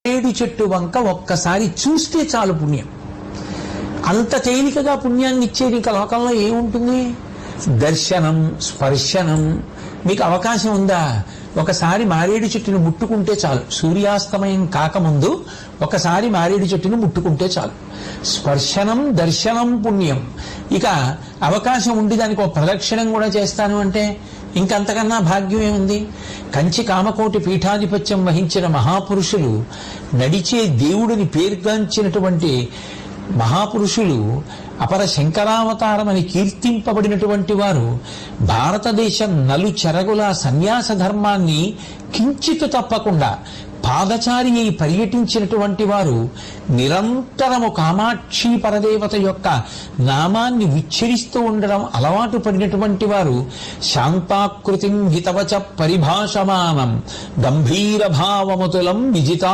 ఏడు చెట్టు వంక ఒక్కసారి చూస్తే చాలు పుణ్యం. అంత తేలికగా పుణ్యాన్ని ఇచ్చేది ఇంకా లోకంలో ఏముంటుంది? దర్శనం, స్పర్శనం. మీకు అవకాశం ఉందా? ఒకసారి మారేడు చెట్టును ముట్టుకుంటే చాలు. సూర్యాస్తమయం కాకముందు ఒకసారి మారేడు చెట్టును ముట్టుకుంటే చాలు. స్పర్శనం, దర్శనం పుణ్యం. ఇక అవకాశం ఉండి దానికి ఒక ప్రదక్షిణం కూడా చేస్తాను అంటే ఇంకంతకన్నా భాగ్యం ఏముంది? కంచి కామకోటి పీఠాధిపత్యం వహించిన మహాపురుషులు, నడిచే దేవుడిని పేర్గాంచినటువంటి మహాపురుషులు, అపర శంకరావతారమని కీర్తింపబడినటువంటి వారు భారతదేశం నలుచెరగుల సన్యాస ధర్మాన్ని కించితు తప్పకుండా పాదచారి అయి పర్యటించినటువంటి వారు నిరంతరము కామాక్షి పరదేవత యొక్క నామాన్ని ఉచ్చరిస్తూ ఉండడం అలవాటు పడినటువంటి వారు శాంతాకృతిం హితవచ పరిభాషమానం గంభీర భావముతులం విజితా